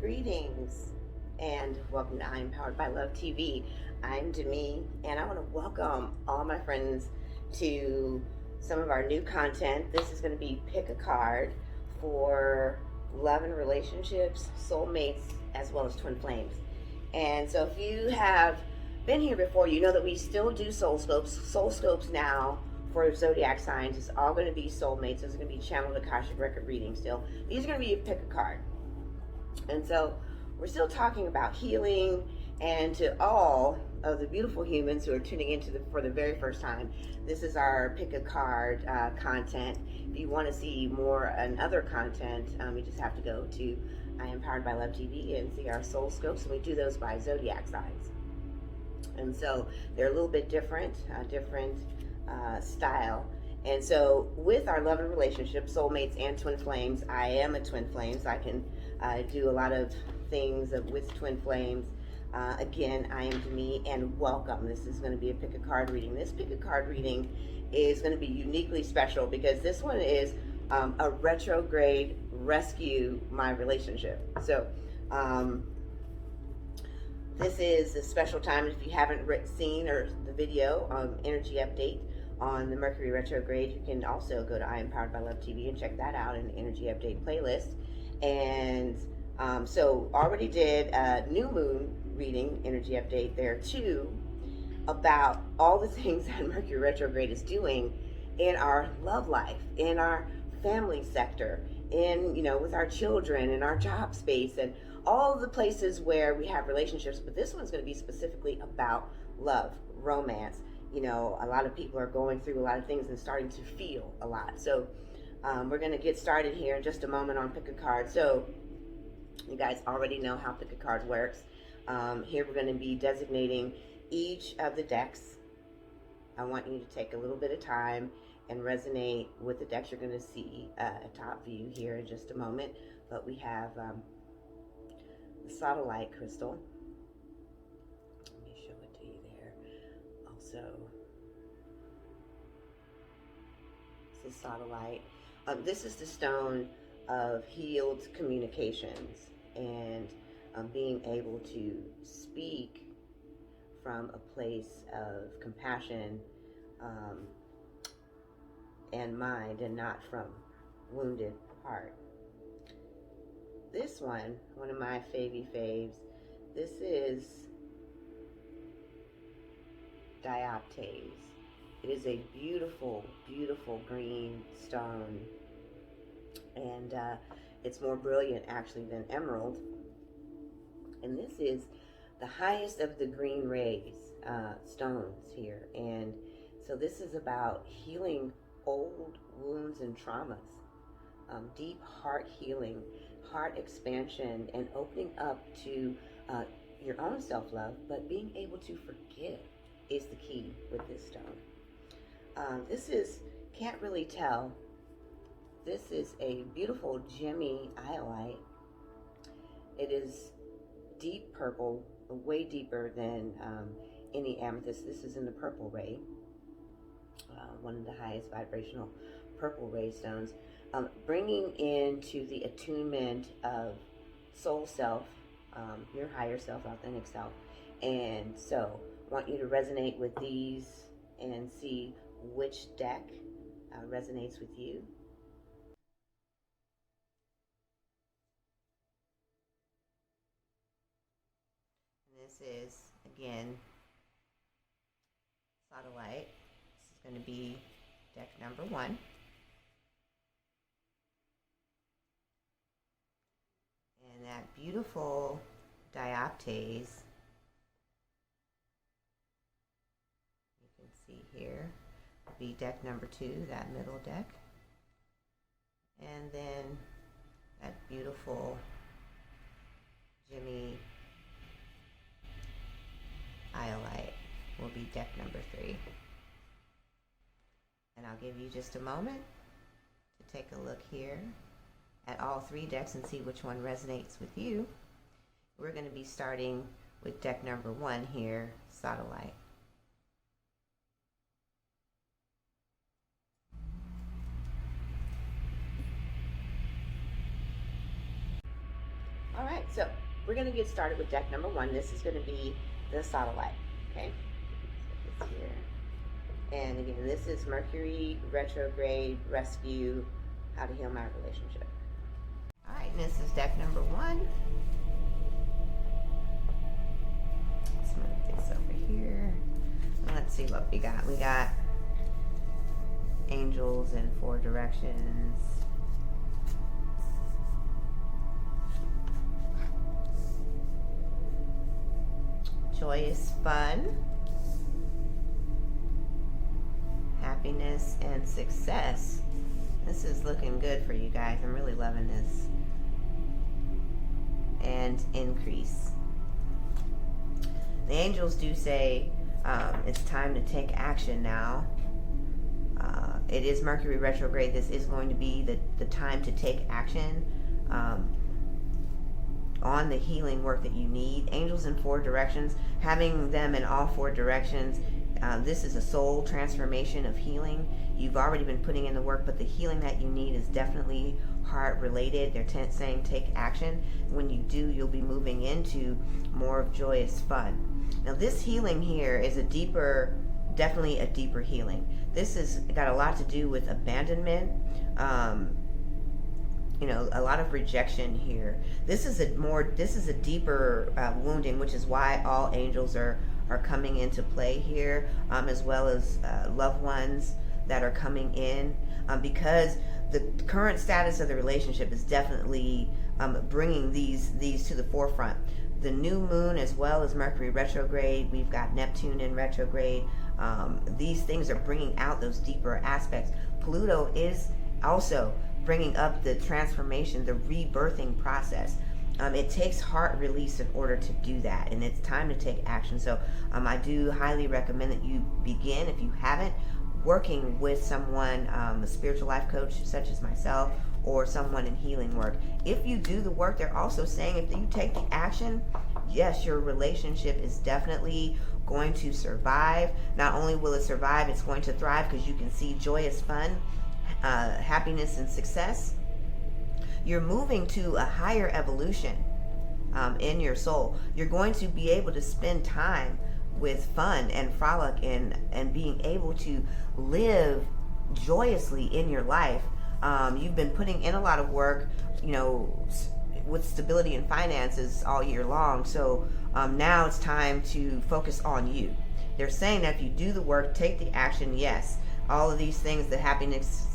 Greetings and welcome to I'm Powered by Love TV. I'm Demi and I want to welcome all my friends to some of our new content. This is going to be pick a card for love and relationships, soulmates, as well as twin flames. And so if you have been here before, you know that we still do soul scopes. Soul scopes now for zodiac signs is all going to be soulmates. It's going to be channeled Akashic record reading still. These are going to be a pick a card. And so we're still talking about healing, and to all of the beautiful humans who are tuning into for the very first time, this is our pick a card content. If you want to see more and other content, you just have to go to I Am Powered by Love TV and see our soul scopes, and we do those by zodiac signs. And so they're a little bit different style. And so with our love and relationships, soulmates, and twin flames, I am a twin flame, so I can do a lot of things with twin flames. Again, I am Demi, and welcome. This is going to be a pick a card reading. This pick a card reading is going to be uniquely special because this one is a retrograde rescue my relationship. So this is a special time. If you haven't seen the video energy update on the Mercury retrograde, you can also go to I Am Powered by Love TV and check that out in the energy update playlist. And so already did a new moon reading energy update there too, about all the things that Mercury retrograde is doing in our love life, in our family sector, in, with our children, in our job space, and all the places where we have relationships. But this one's going to be specifically about love, romance. A lot of people are going through a lot of things and starting to feel a lot. So we're going to get started here in just a moment on pick a card. So you guys already know how pick a card works. Here we're going to be designating each of the decks. I want you to take a little bit of time and resonate with the decks. You're going to see a top view here in just a moment. But we have the Sodalite crystal. Let me show it to you there. Also, this is Sodalite. This is the stone of healed communications and being able to speak from a place of compassion and mind, and not from wounded heart. This one of my faves, this is Dioptase. It is a beautiful, beautiful green stone, and it's more brilliant actually than emerald. And this is the highest of the green rays stones here. And so this is about healing old wounds and traumas, deep heart healing, heart expansion, and opening up to your own self-love, but being able to forgive is the key with this stone. This is, can't really tell, this is a beautiful gemmy iolite. It is deep purple, way deeper than any amethyst. This is in the purple ray, one of the highest vibrational purple ray stones, bringing into the attunement of soul self, your higher self, authentic self. And so I want you to resonate with these and see which deck resonates with you. This is, again, Sodalite. This is going to be deck number 1. And that beautiful Dioptase, you can see here, will be deck number 2, that middle deck. And then that beautiful Jimmy Iolite will be deck number 3. And I'll give you just a moment to take a look here at all 3 decks and see which one resonates with you. We're going to be starting with deck number 1 here, Sodalite. All right, so we're going to get started with deck number 1. This is going to be the Sodalite. Okay, set this here. And again, this is Mercury retrograde rescue, how to heal my relationship. All right, and this is deck number 1. Let's move this over here. Let's see what we got. We got angels in 4 directions. Joyous fun, happiness, and success. This is looking good for you guys. I'm really loving this. And increase. The angels do say it's time to take action now. It is Mercury retrograde. This is going to be the time to take action on the healing work that you need. Angels in 4 directions, having them in all 4 directions, this is a soul transformation of healing. You've already been putting in the work, but the healing that you need is definitely heart related. They're saying take action. When you do, you'll be moving into more of joyous fun. Now this healing here is definitely a deeper healing. This has got a lot to do with abandonment, a lot of rejection here. This is a deeper wounding, which is why all angels are coming into play here, as well as loved ones that are coming in, because the current status of the relationship is definitely bringing these to the forefront. The new moon, as well as Mercury retrograde, we've got Neptune in retrograde. These things are bringing out those deeper aspects. Pluto is also bringing up the transformation, the rebirthing process. It takes heart release in order to do that, and it's time to take action. So I do highly recommend that you begin, if you haven't, working with someone, a spiritual life coach such as myself, or someone in healing work. If you do the work, they're also saying if you take the action, yes, your relationship is definitely going to survive. Not only will it survive, it's going to thrive, because you can see joyous fun, happiness, and success. You're moving to a higher evolution in your soul. You're going to be able to spend time with fun and frolic and being able to live joyously in your life. You've been putting in a lot of work, with stability and finances all year long. So now it's time to focus on you. They're saying that if you do the work, take the action, yes, all of these things, the happiness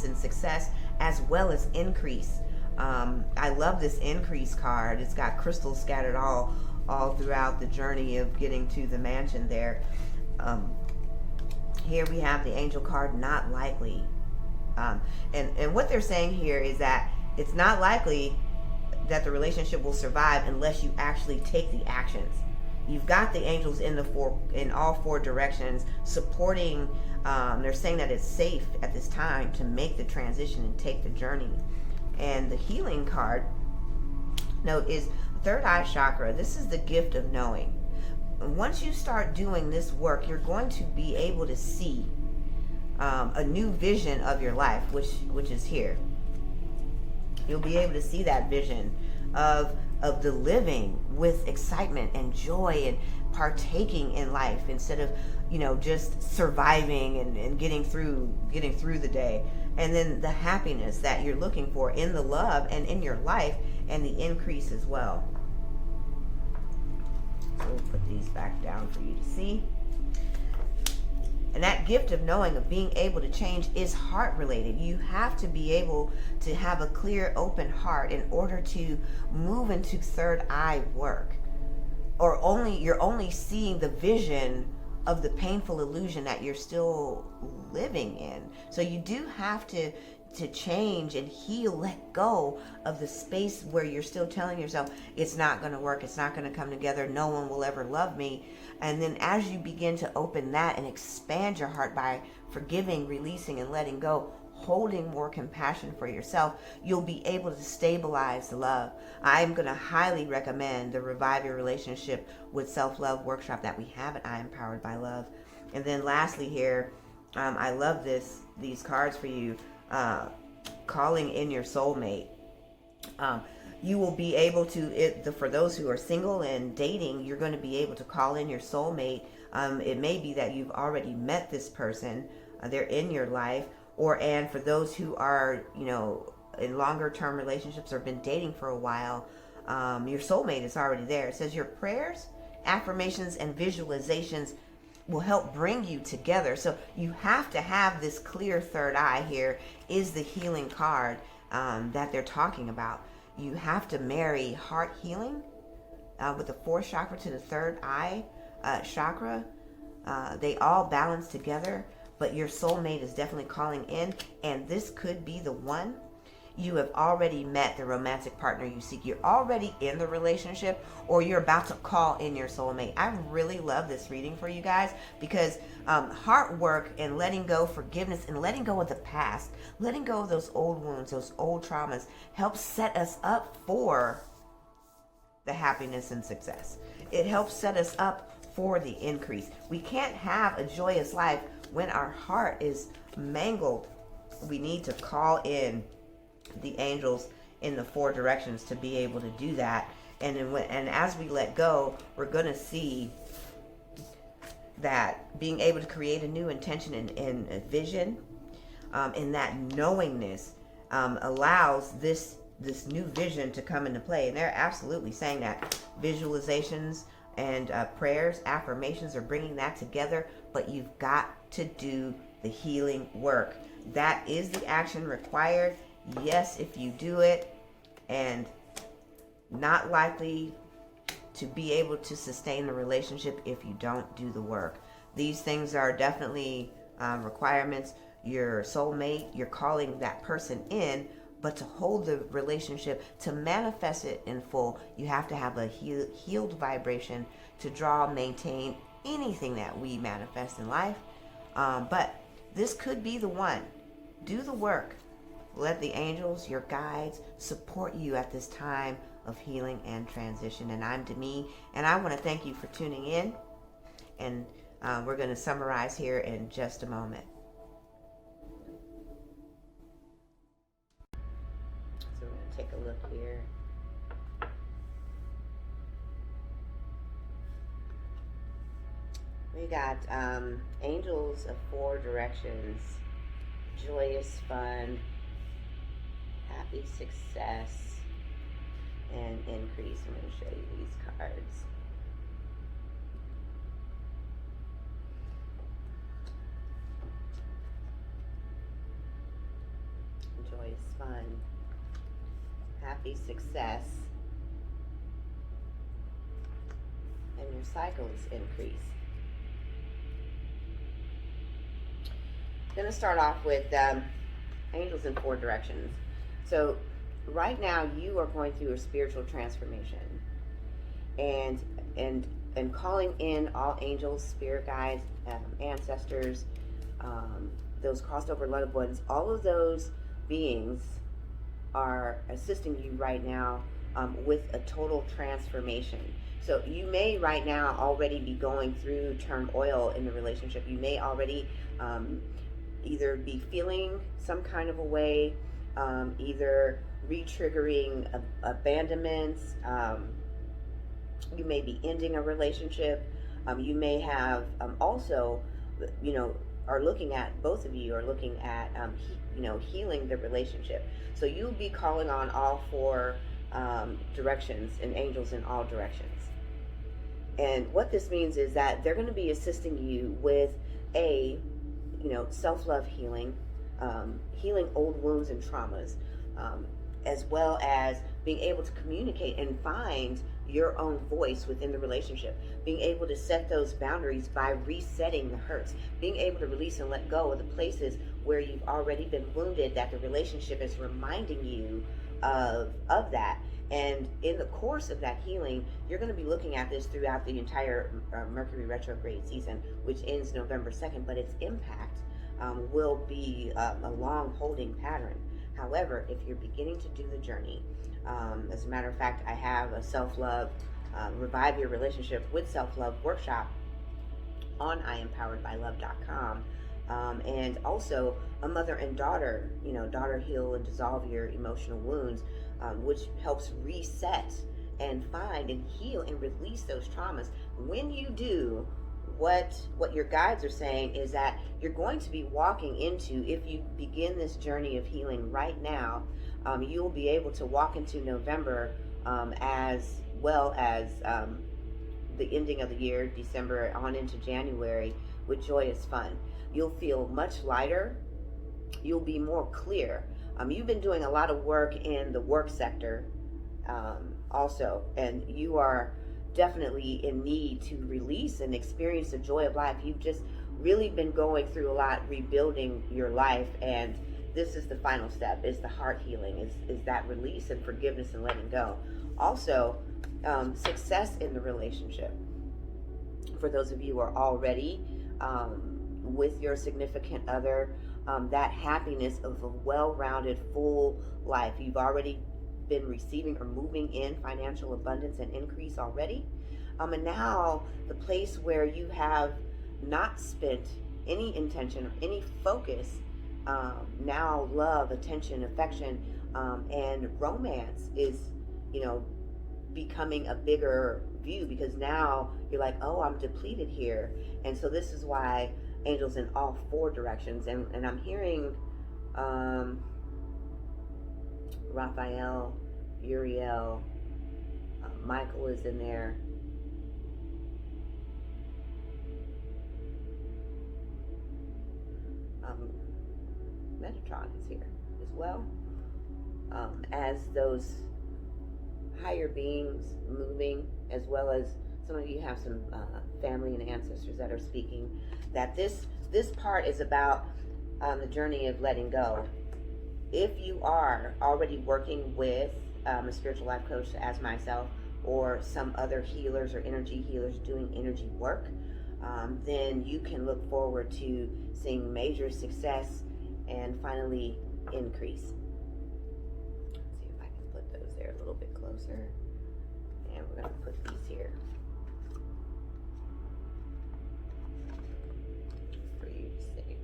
and success, as well as increase. I love this increase card. It's got crystals scattered all throughout the journey of getting to the mansion there. Here we have the angel card, not likely. And what they're saying here is that it's not likely that the relationship will survive unless you actually take the actions. You've got the angels in all 4 directions supporting. They're saying that it's safe at this time to make the transition and take the journey. And the healing card note is third eye chakra. This is the gift of knowing. Once you start doing this work, you're going to be able to see a new vision of your life, which is here. You'll be able to see that vision of the living with excitement and joy and partaking in life, instead of just surviving and getting through the day. And then the happiness that you're looking for in the love and in your life, and the increase as well. So we'll put these back down for you to see. And that gift of knowing, of being able to change, is heart related. You have to be able to have a clear, open heart in order to move into third eye work. Or you're only seeing the vision of the painful illusion that you're still living in. So you do have to change and heal, let go of the space where you're still telling yourself it's not going to work, it's not going to come together, no one will ever love me. And then as you begin to open that and expand your heart by forgiving, releasing, and letting go, holding more compassion for yourself, you'll be able to stabilize the love. I'm going to highly recommend the Revive Your Relationship with Self-Love workshop that we have at I Empowered by Love. And then lastly here, I love these cards for you, calling in your soulmate. you will be able to, for those who are single and dating, you're going to be able to call in your soulmate. It may be that you've already met this person, they're in your life, and for those who are, in longer term relationships or been dating for a while, your soulmate is already there. It says your prayers, affirmations, and visualizations will help bring you together. So you have to have this clear third eye. Here is the healing card that they're talking about. You have to marry heart healing with the fourth chakra to the third eye chakra. They all balance together, but your soulmate is definitely calling in, and this could be the one. You have already met the romantic partner you seek. You're already in the relationship, or you're about to call in your soulmate. I really love this reading for you guys because heart work and letting go, forgiveness, and letting go of the past, letting go of those old wounds, those old traumas, helps set us up for the happiness and success. It helps set us up for the increase. We can't have a joyous life when our heart is mangled. We need to call in the angels in the four directions to be able to do that. And as we let go, we're going to see that being able to create a new intention and a vision, and that knowingness allows this new vision to come into play. And they're absolutely saying that visualizations and prayers, affirmations are bringing that together, but you've got to do the healing work. That is the action required. Yes, if you do it, and not likely to be able to sustain the relationship if you don't do the work. These things are definitely requirements. Your soulmate, you're calling that person in, but to hold the relationship, to manifest it in full, you have to have a healed vibration to draw, maintain anything that we manifest in life. But this could be the one. Do the work. Let the angels, your guides, support you at this time of healing and transition. And I'm Demi, and I want to thank you for tuning in. And we're going to summarize here in just a moment. So we're going to take a look here. We got angels of four directions, joyous fun, happy success, and increase. I'm going to show you these cards. Joyous fun, happy success, and your cycles increase. I'm going to start off with angels in four directions. So right now you are going through a spiritual transformation, and calling in all angels, spirit guides, ancestors, those crossed over loved ones. All of those beings are assisting you right now with a total transformation. So you may right now already be going through turmoil in the relationship. You may already either be feeling some kind of a way, either re-triggering abandonments. You may be ending a relationship. You may have also, are looking at, both of you are looking at, healing the relationship. So you'll be calling on all four directions and angels in all directions. And what this means is that they're going to be assisting you with self-love healing, healing old wounds and traumas, as well as being able to communicate and find your own voice within the relationship, being able to set those boundaries by resetting the hurts, being able to release and let go of the places where you've already been wounded, that the relationship is reminding you of that. And in the course of that healing, you're going to be looking at this throughout the entire Mercury retrograde season, which ends November 2nd, but its impact will be a long holding pattern. However, if you're beginning to do the journey, as a matter of fact, I have a self-love, revive your relationship with self-love workshop on IempoweredByLove.com. And also a mother and daughter, daughter heal and dissolve your emotional wounds. which helps reset and find and heal and release those traumas. When you do, what your guides are saying is that you're going to be walking into, if you begin this journey of healing right now, you'll be able to walk into November, as well as the ending of the year, December on into January, with joyous fun. You'll feel much lighter. You'll be more clear. You've been doing a lot of work in the work sector, also, and you are definitely in need to release and experience the joy of life. You've just really been going through a lot, rebuilding your life, and this is the final step, is the heart healing, is that release and forgiveness and letting go. Also, success in the relationship. For those of you who are already with your significant other, that happiness of a well-rounded, full life. You've already been receiving or moving in financial abundance and increase already. And now the place where you have not spent any intention or any focus, now love, attention, affection, and romance is, becoming a bigger view, because now you're like, oh, I'm depleted here. And so this is why angels in all four directions, and I'm hearing Raphael, Uriel, Michael is in there. Metatron is here as well, as those higher beings moving, as well as some of you have some family and ancestors that are speaking, that this part is about the journey of letting go. If you are already working with a spiritual life coach as myself, or some other healers or energy healers doing energy work, then you can look forward to seeing major success and finally increase. Let's see if I can put those there a little bit closer. And we're going to put these here for you to see.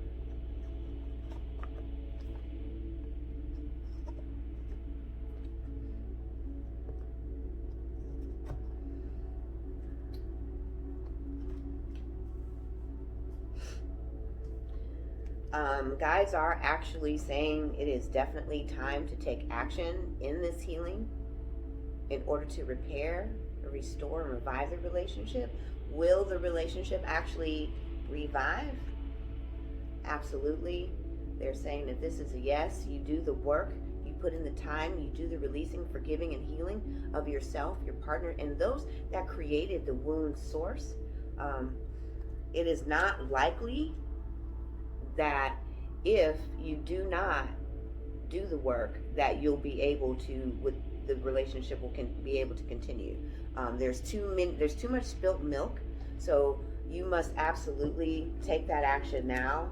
Guides are actually saying it is definitely time to take action in this healing in order to repair, restore, and revive the relationship. Will the relationship actually revive? Absolutely. They're saying that this is a yes. You do the work, you put in the time, you do the releasing, forgiving, and healing of yourself, your partner, and those that created the wound source. It is not likely that if you do not do the work, that you'll be able to, with the relationship will be able to continue. There's too much spilt milk, so you must absolutely take that action now.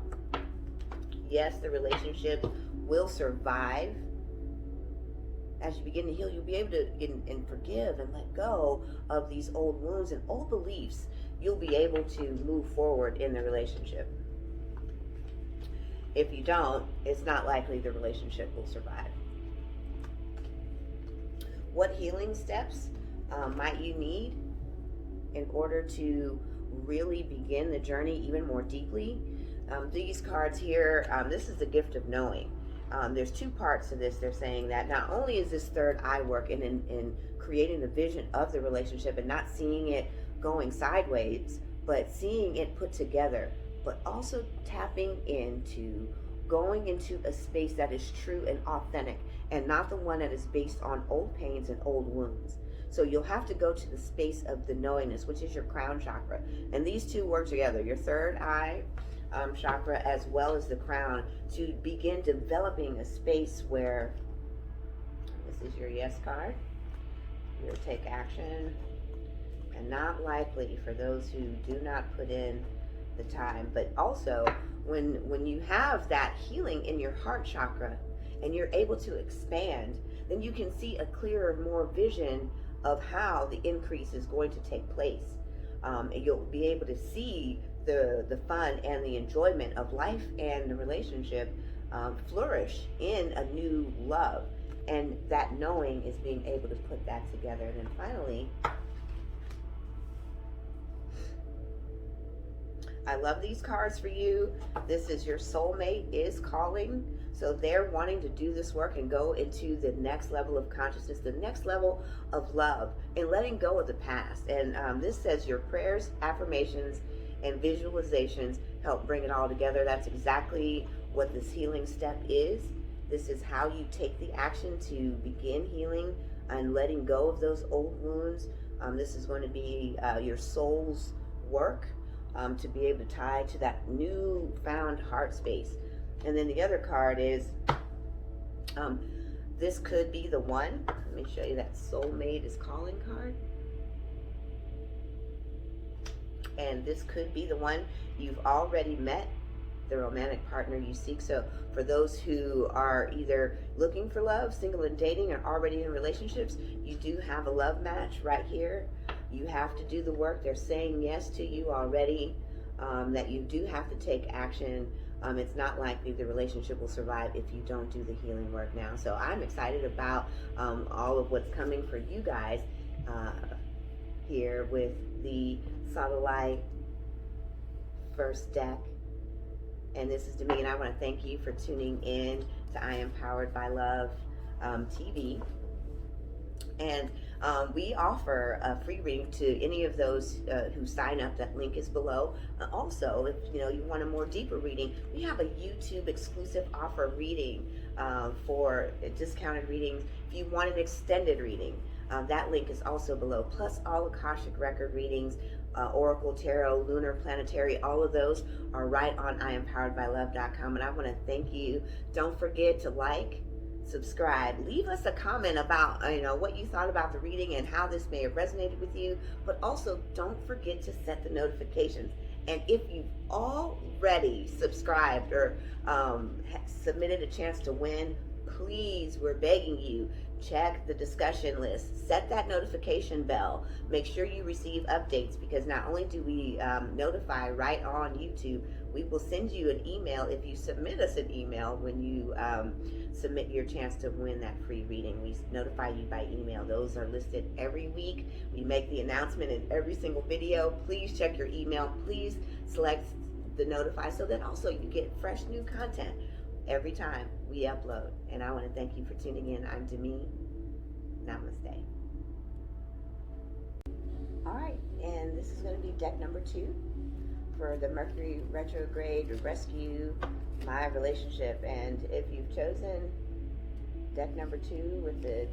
Yes, the relationship will survive. As you begin to heal, you'll be able to and forgive and let go of these old wounds and old beliefs. You'll be able to move forward in the relationship. If you don't, it's not likely the relationship will survive. What healing steps might you need in order to really begin the journey even more deeply? These cards here, this is the gift of knowing. There's two parts to this. They're saying that not only is this third eye work in creating the vision of the relationship and not seeing it going sideways, but seeing it put together, but also tapping into going into a space that is true and authentic, and not the one that is based on old pains and old wounds. So you'll have to go to the space of the knowingness, which is your crown chakra. And these two work together, your third eye chakra as well as the crown, to begin developing a space where, this is your yes card, you'll take action, and not likely for those who do not put in the time. But also, when you have that healing in your heart chakra and you're able to expand, then you can see a clearer, more vision of how the increase is going to take place. And you'll be able to see the fun and the enjoyment of life and the relationship flourish in a new love. And that knowing is being able to put that together. And then finally, I love these cards for you. This is your soulmate is calling. So they're wanting to do this work and go into the next level of consciousness, the next level of love, and letting go of the past. And this says your prayers, affirmations, and visualizations help bring it all together. That's exactly what this healing step is. This is how you take the action to begin healing and letting go of those old wounds. This is going to be your soul's work to be able to tie to that new found heart space. And then the other card is, this could be the one. Let me show you that soulmate is calling card. And this could be the one you've already met, the romantic partner you seek. So for those who are either looking for love, single and dating, or already in relationships, you do have a love match right here. You have to do the work. They're saying yes to you already, that you do have to take action. It's not likely the relationship will survive if you don't do the healing work now. So I'm excited about all of what's coming for you guys here with the Sodalite first deck. And this is Demi, and I want to thank you for tuning in to I Am Powered by Love TV. And we offer a free reading to any of those who sign up. That link is below. Also, if you want a more deeper reading, we have a YouTube exclusive offer reading for discounted readings. If you want an extended reading, that link is also below. Plus all Akashic Record readings, Oracle, Tarot, Lunar, Planetary, all of those are right on IamPoweredByLove.com. And I want to thank you. Don't forget to like, subscribe, leave us a comment about what you thought about the reading and how this may have resonated with you. But also don't forget to set the notifications. And if you've already subscribed or submitted a chance to win, please, we're begging you, check the discussion list, set that notification bell, make sure you receive updates, because not only do we notify right on YouTube, we will send you an email if you submit us an email when you submit your chance to win that free reading. We notify you by email. Those are listed every week. We make the announcement in every single video. Please check your email. Please select the notify so that also you get fresh new content every time we upload. And I want to thank you for tuning in. I'm Demi. Namaste. All right, and this is going to be deck number 2 for the Mercury retrograde rescue my relationship. And if you've chosen deck number 2 with the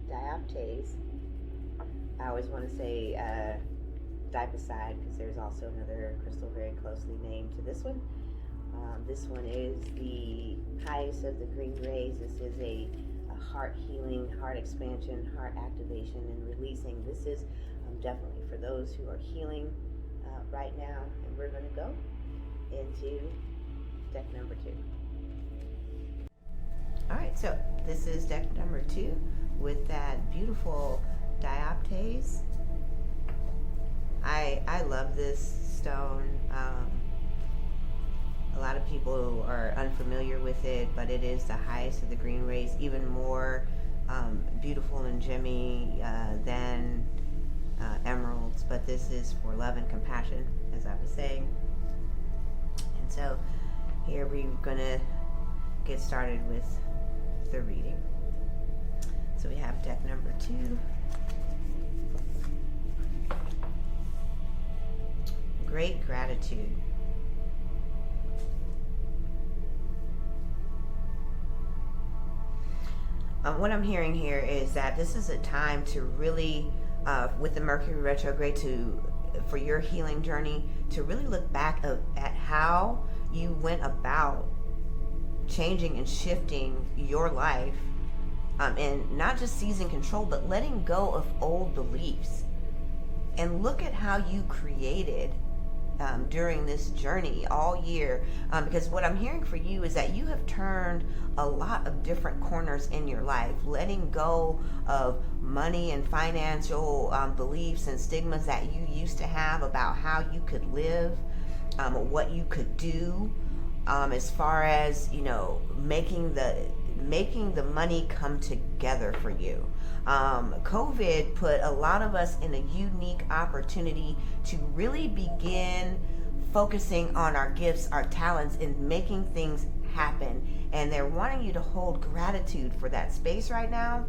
Dioptase, I always want to say Dioptase, because there's also another crystal very closely named to this one. This one is the highest of the green rays. This is a heart healing, heart expansion, heart activation, and releasing. This is definitely for those who are healing right now. And we're going to go into deck number 2. All right, so this is deck number 2 with that beautiful Dioptase. I love this stone. A lot of people are unfamiliar with it, but it is the highest of the green rays, even more beautiful and gemmy than emeralds. But this is for love and compassion, as I was saying. And so here we're going to get started with the reading. So we have deck number 2. Great gratitude. What I'm hearing here is that this is a time to really, with the Mercury retrograde, for your healing journey, to really look back at how you went about changing and shifting your life, and not just seizing control, but letting go of old beliefs. And look at how you created during this journey all year, because what I'm hearing for you is that you have turned a lot of different corners in your life, letting go of money and financial beliefs and stigmas that you used to have about how you could live, what you could do, as far as making making the money come together for you. COVID put a lot of us in a unique opportunity to really begin focusing on our gifts, our talents, and making things happen. And they're wanting you to hold gratitude for that space right now,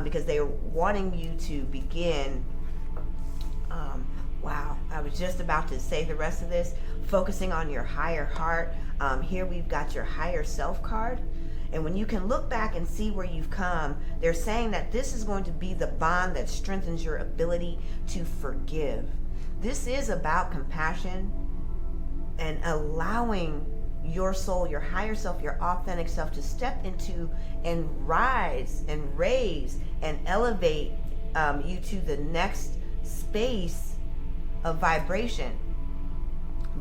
because they're wanting you to begin, wow, I was just about to say the rest of this, focusing on your higher heart. Here we've got your higher self card. And when you can look back and see where you've come, they're saying that this is going to be the bond that strengthens your ability to forgive. This is about compassion and allowing your soul, your higher self, your authentic self to step into and rise and raise and elevate you to the next space of vibration.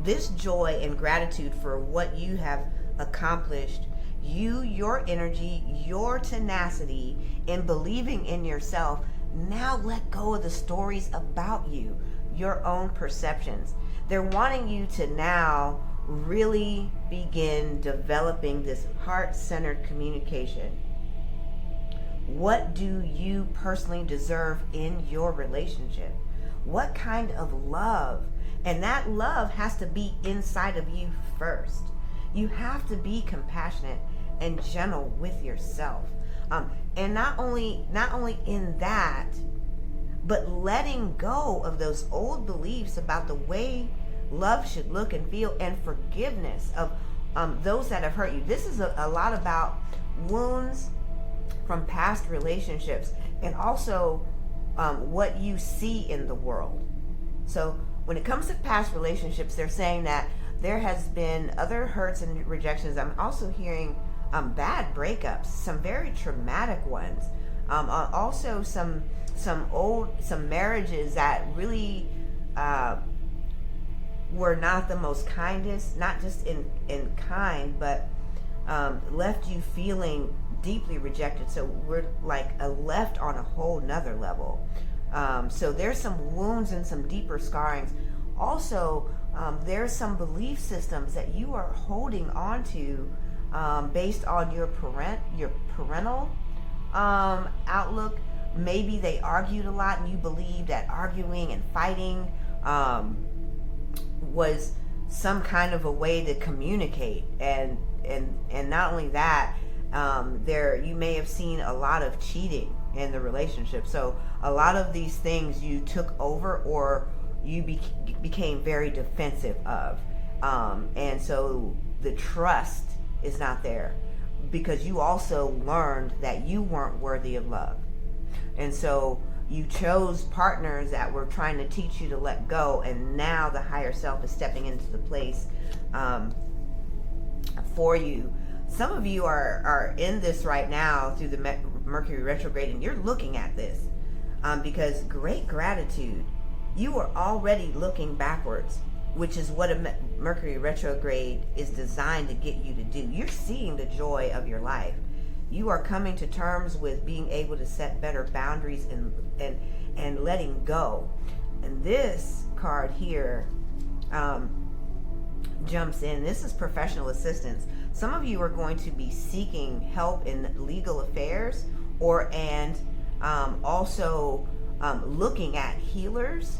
This joy and gratitude for what you have accomplished, your energy, your tenacity in believing in yourself. Now let go of the stories about you, your own perceptions. They're wanting you to now really begin developing this heart-centered communication. What do you personally deserve in your relationship? What kind of love? And that love has to be inside of you first. You have to be compassionate and gentle with yourself. And not only in that, but letting go of those old beliefs about the way love should look and feel, and forgiveness of those that have hurt you. This is a lot about wounds from past relationships, and also what you see in the world. So when it comes to past relationships, they're saying that there has been other hurts and rejections. I'm also hearing bad breakups, some very traumatic ones. Also some marriages that really were not the most kindest, not just in kind, but left you feeling deeply rejected. So we're like left on a whole nother level. So there's some wounds and some deeper scarrings. Also, there's some belief systems that you are holding on to based on your parental outlook. Maybe they argued a lot and you believe that arguing and fighting was some kind of a way to communicate. And not only that, you may have seen a lot of cheating in the relationship. So a lot of these things you took over, or you became very defensive of. And so the trust is not there, because you also learned that you weren't worthy of love. And so you chose partners that were trying to teach you to let go, and now the higher self is stepping into the place for you. Some of you are in this right now through the Mercury retrograde, and you're looking at this because great gratitude. You are already looking backwards, which is what a Mercury retrograde is designed to get you to do. You're seeing the joy of your life. You are coming to terms with being able to set better boundaries and letting go. And this card here jumps in. This is professional assistance. Some of you are going to be seeking help in legal affairs, also looking at healers,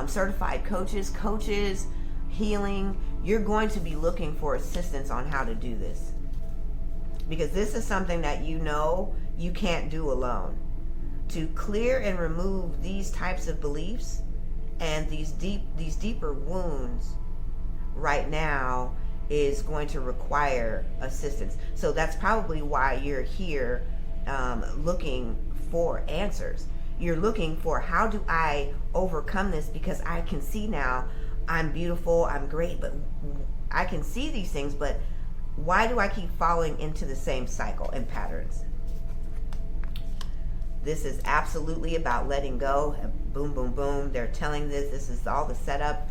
certified coaches, healing. You're going to be looking for assistance on how to do this, because this is something that you can't do alone. To clear and remove these types of beliefs and these deeper wounds right now is going to require assistance. So that's probably why you're here looking for answers. You're looking for, how do I overcome this? Because I can see now I'm beautiful, I'm great, but I can see these things, but why do I keep falling into the same cycle and patterns? This is absolutely about letting go. Boom, boom, boom. They're telling this is all the setup.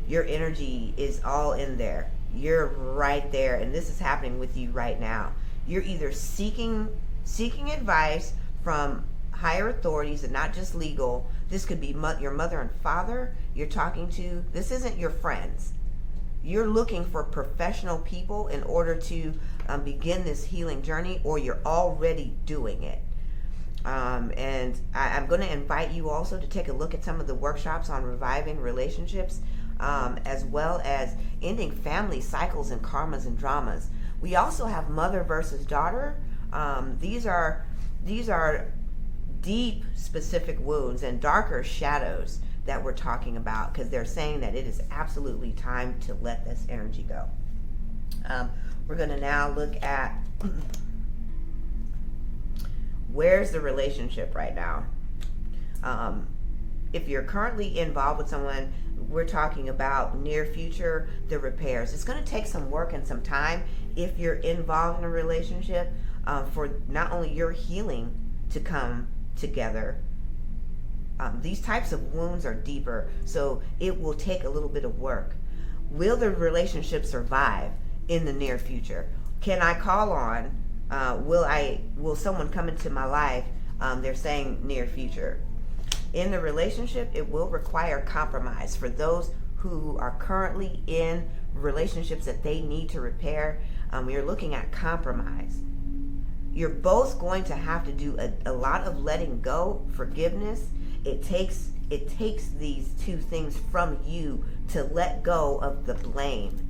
Your energy is all in there. You're right there, and this is happening with you right now. You're either seeking advice from higher authorities, and not just legal. This could be your mother and father you're talking to. This isn't your friends. you're looking for professional people in order to begin this healing journey, or you're already doing it. And I'm going to invite you also to take a look at some of the workshops on reviving relationships, as well as ending family cycles and karmas and dramas. We also have mother versus daughter. These are deep, specific wounds and darker shadows that we're talking about, because they're saying that it is absolutely time to let this energy go. We're going to now look at where's the relationship right now. If you're currently involved with someone, we're talking about near future, the repairs. It's going to take some work and some time if you're involved in a relationship, for not only your healing to come together. These types of wounds are deeper, so it will take a little bit of work. Will the relationship survive in the near future? Can I call on, will someone come into my life? They're saying near future. In the relationship, it will require compromise. For those who are currently in relationships that they need to repair, we're looking at compromise. You're both going to have to do a lot of letting go, forgiveness. It takes these two things from you to let go of the blame.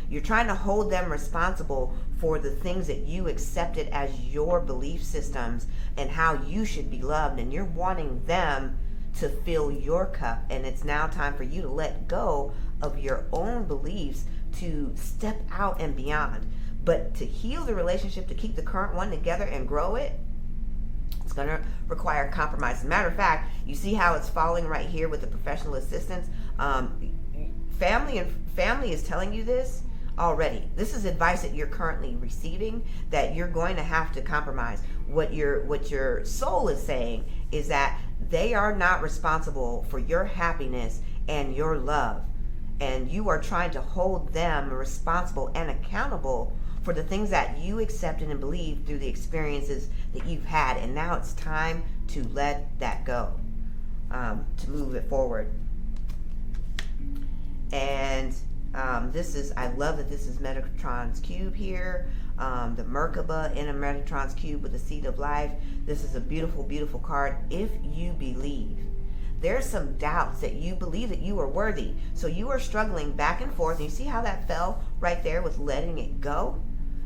You're trying to hold them responsible for the things that you accepted as your belief systems and how you should be loved, and you're wanting them to fill your cup. And it's now time for you to let go of your own beliefs, to step out and beyond. But to heal the relationship, to keep the current one together and grow it, it's going to require compromise. As a matter of fact, you see how it's falling right here with the professional assistance. Family is telling you this already. This is advice that you're currently receiving, that you're going to have to compromise. What your soul is saying is that they are not responsible for your happiness and your love, and you are trying to hold them responsible and accountable for the things that you accepted and believed through the experiences that you've had. And now it's time to let that go, to move it forward. And I love that this is Metatron's cube here, the Merkaba in a Metatron's cube with the seed of life. This is a beautiful, beautiful card. If you believe, there's some doubts that you believe that you are worthy. So you are struggling back and forth. And you see how that fell right there with letting it go?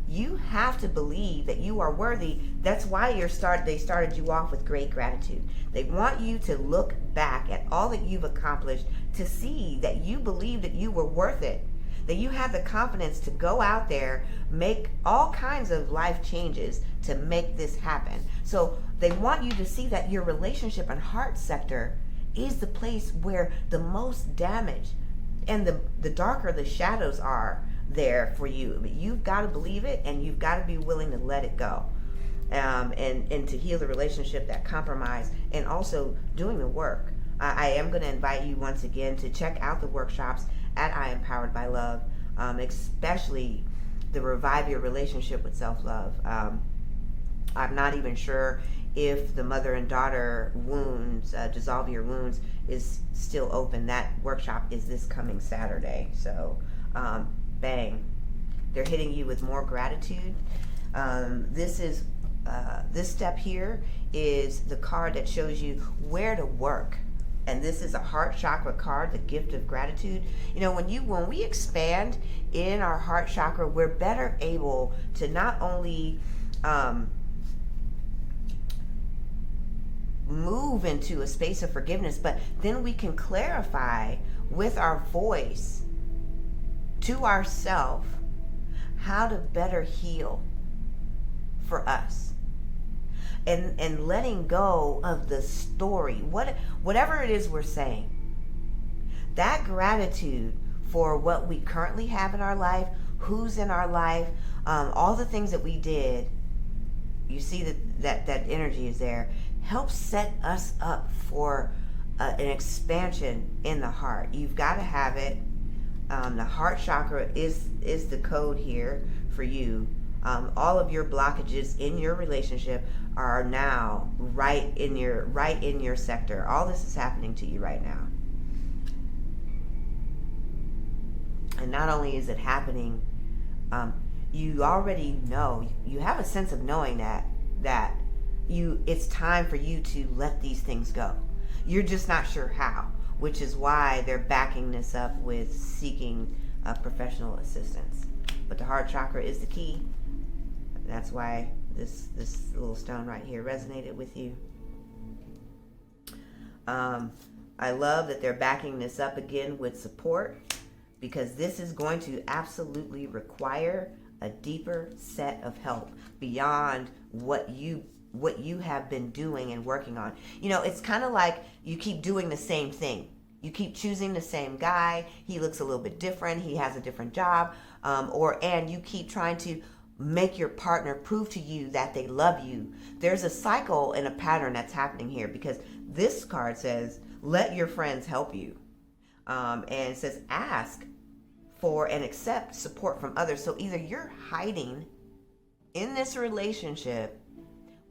You have to believe that you are worthy. That's why they started you off with great gratitude. They want you to look back at all that you've accomplished to see that you believe that you were worth it, that you have the confidence to go out there, make all kinds of life changes to make this happen. So they want you to see that your relationship and heart sector is the place where the most damage and the darker the shadows are there for you. But you've got to believe it, and you've got to be willing to let it go, and to heal the relationship, that compromise, and also doing the work. I am going to invite you once again to check out the workshops at I Am Powered by Love, especially the Revive Your Relationship with Self-Love. I'm not even sure if the mother and daughter wounds, dissolve your wounds, is still open. That workshop is this coming Saturday. So bang, they're hitting you with more gratitude. This step here is the card that shows you where to work. And this is a heart chakra card, the gift of gratitude. You know, when we expand in our heart chakra, we're better able to not only move into a space of forgiveness, but then we can clarify with our voice to ourselves how to better heal for us. And letting go of the story, whatever it is we're saying, that gratitude for what we currently have in our life, who's in our life, all the things that we did, you see that energy is there, helps set us up for an expansion in the heart. You've got to have it. The heart chakra is the code here for you. All of your blockages in your relationship are now right in your sector. All this is happening to you right now. And not only is it happening, you already know, you have a sense of knowing that it's time for you to let these things go. You're just not sure how, which is why they're backing this up with seeking professional assistance. But the heart chakra is the key. That's why this little stone right here resonated with you. I love that they're backing this up again with support, because this is going to absolutely require a deeper set of help beyond what you have been doing and working on. You know, it's kind of like you keep doing the same thing. You keep choosing the same guy. He looks a little bit different. He has a different job. And you keep trying to make your partner prove to you that they love you. There's a cycle and a pattern that's happening here, because this card says, let your friends help you. And it says, ask for and accept support from others. So either you're hiding in this relationship,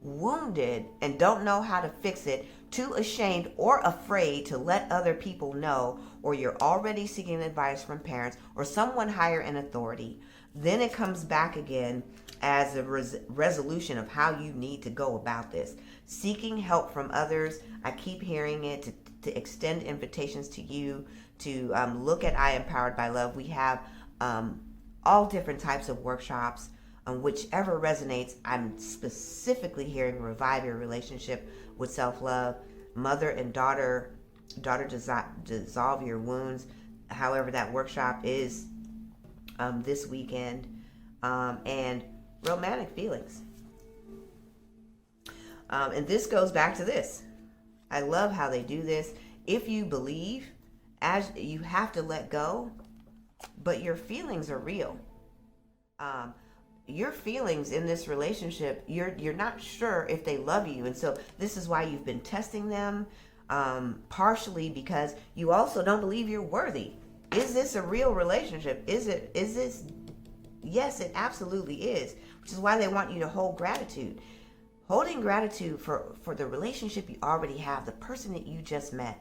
wounded, and don't know how to fix it, too ashamed or afraid to let other people know, or you're already seeking advice from parents or someone higher in authority. Then it comes back again as a resolution of how you need to go about this. Seeking help from others. I keep hearing it, to extend invitations to you to look at I Empowered by Love. We have all different types of workshops. Whichever resonates. I'm specifically hearing revive your relationship with self-love, mother and daughter dissolve your wounds. However, that workshop is this weekend, and romantic feelings. And this goes back to this. I love how they do this. If you believe, as you have to let go, but your feelings are real. Your feelings in this relationship, you're not sure if they love you, and so this is why you've been testing them, partially because you also don't believe you're worthy. Is this a real relationship? Is this? Yes, it absolutely is, which is why they want you to hold gratitude. Holding gratitude for the relationship you already have, the person that you just met.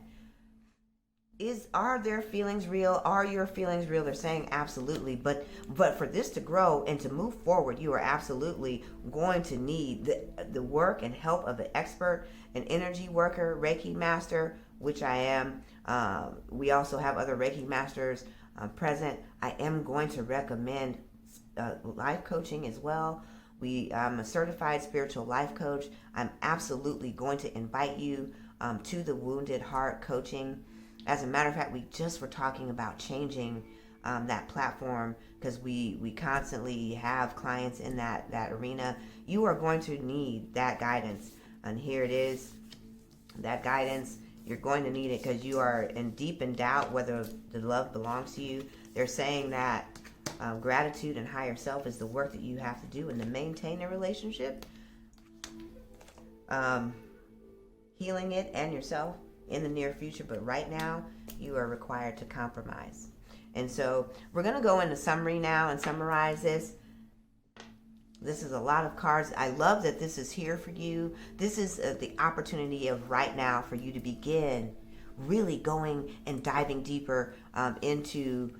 Are their feelings real? Are your feelings real? They're saying absolutely. But for this to grow and to move forward, you are absolutely going to need the work and help of an expert, an energy worker, Reiki master, which I am. We also have other Reiki masters present. I am going to recommend life coaching as well. I'm a certified spiritual life coach. I'm absolutely going to invite you to the Wounded Heart coaching. As a matter of fact, we just were talking about changing that platform, because we constantly have clients in that arena. You are going to need that guidance. And here it is, that guidance. You're going to need it because you are deep in doubt whether the love belongs to you. They're saying that gratitude and higher self is the work that you have to do and to maintain a relationship. Healing it and yourself in the near future, but right now you are required to compromise. And so we're going to go into summary now and summarize this. This is a lot of cards. I love that this is here for you. This is the opportunity of right now for you to begin really going and diving deeper into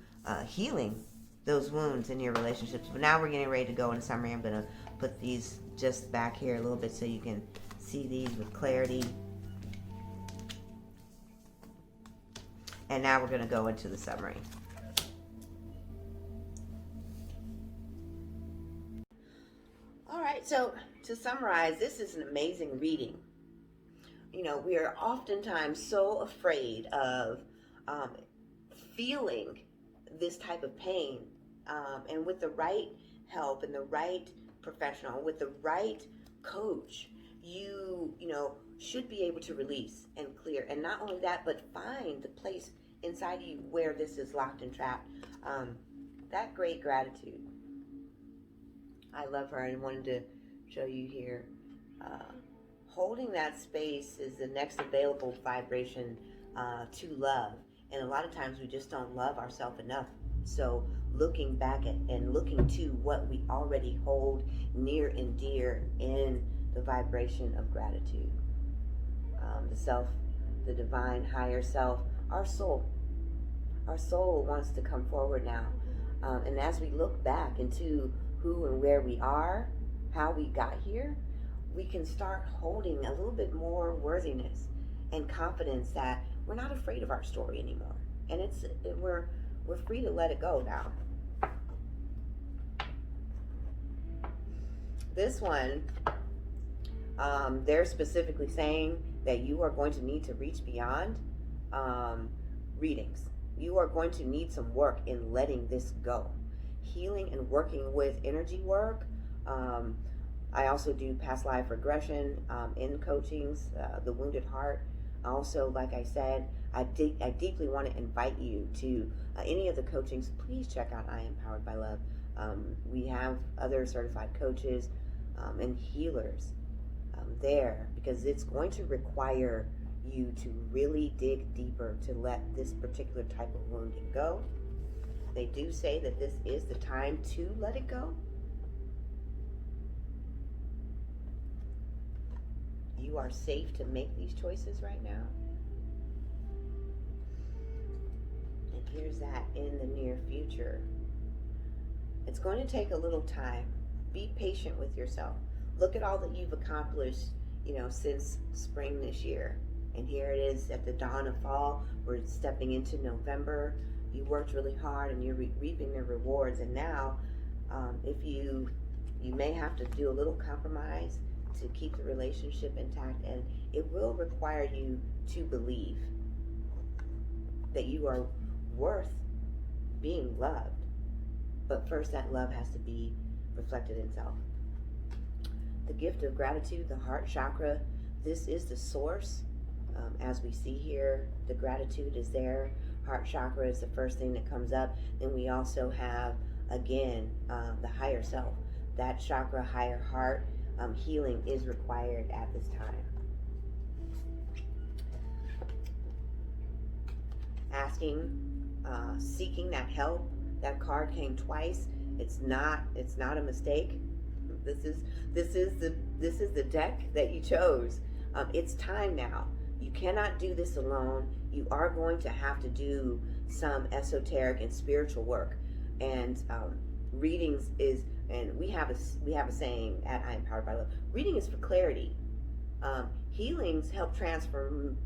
healing those wounds in your relationships. But now we're getting ready to go into summary. I'm going to put these just back here a little bit so you can see these with clarity. And now we're going to go into the summary. All right, so to summarize, this is an amazing reading. You know, we are oftentimes so afraid of feeling this type of pain. And with the right help and the right professional, with the right coach, you know, should be able to release and clear. And not only that, but find the place inside you where this is locked and trapped. That great gratitude. I love her and wanted to show you here. Holding that space is the next available vibration to love. And a lot of times we just don't love ourselves enough. So looking back at and looking to what we already hold near and dear in the vibration of gratitude. The self, the divine higher self, our soul. Our soul wants to come forward now And as we look back into who and where we are, how we got here, we can start holding a little bit more worthiness and confidence that we're not afraid of our story anymore. And we're free to let it go now. This one, they're specifically saying that you are going to need to reach beyond readings. You are going to need some work in letting this go. Healing and working with energy work. I also do past life regression in coachings, the wounded heart. Also, like I said, I deeply want to invite you to any of the coachings. Please check out I Am Powered by Love. We have other certified coaches and healers there, because it's going to require you to really dig deeper to let this particular type of wounding go. They do say that this is the time to let it go. You are safe to make these choices right now. And here's that in the near future. It's going to take a little time. Be patient with yourself. Look at all that you've accomplished, since spring this year. And here it is at the dawn of fall. We're stepping into November. You worked really hard and you're reaping the rewards. And now, if you may have to do a little compromise to keep the relationship intact, and it will require you to believe that you are worth being loved. But first, that love has to be reflected in self. The gift of gratitude, the heart chakra, this is the source. As we see here, the gratitude is there. Heart chakra is the first thing that comes up. Then we also have, again, the higher self. That chakra, higher heart, healing is required at this time. Seeking that help. That card came twice. It's not a mistake. This is the deck that you chose. It's time now. You cannot do this alone. You are going to have to do some esoteric and spiritual work. And readings is, and we have a saying at I Am Powered by Love. Reading is for clarity. Healings help transform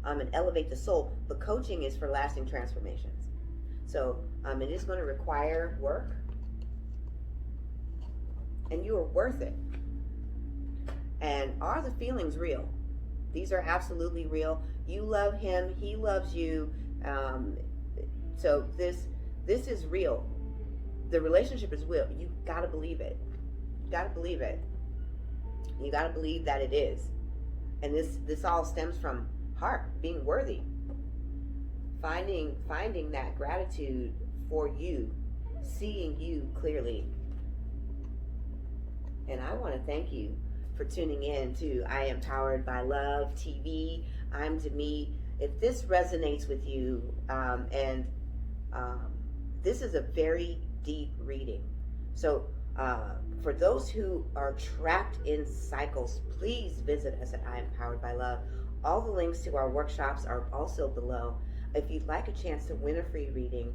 and elevate the soul. But coaching is for lasting transformations. So it is going to require work. And you are worth it. And are the feelings real? These are absolutely real. You love him. He loves you. So this is real. The relationship is real. You got to believe it. You got to believe it. You got to believe that it is. And this all stems from heart, being worthy. Finding that gratitude for you, seeing you clearly. And I want to thank you for tuning in to I Am Powered by Love TV. I'm Demi. If this resonates with you, this is a very deep reading. So for those who are trapped in cycles, please visit us at I Am Powered by Love. All the links to our workshops are also below. If you'd like a chance to win a free reading,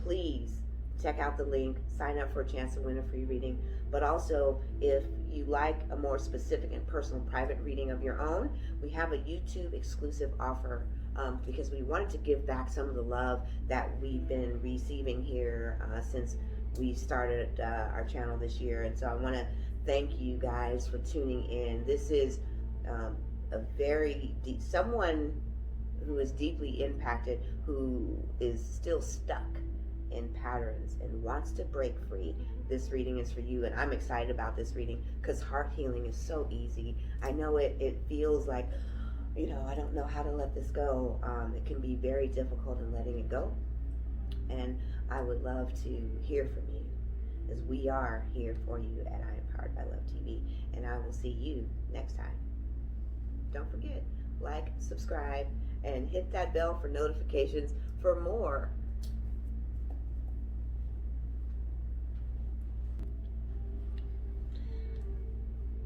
please check out the link, sign up for a chance to win a free reading. But also, if you like a more specific and personal private reading of your own, we have a YouTube exclusive offer because we wanted to give back some of the love that we've been receiving here since we started our channel this year. And so I want to thank you guys for tuning in. This is a very deep, someone who is deeply impacted, who is still stuck in patterns and wants to break free. This reading is for you, and I'm excited about this reading because heart healing is so easy. I know it feels like, I don't know how to let this go. It can be very difficult in letting it go, and I would love to hear from you, as we are here for you at I Am Powered by Love TV, and I will see you next time. Don't forget, like, subscribe, and hit that bell for notifications for more.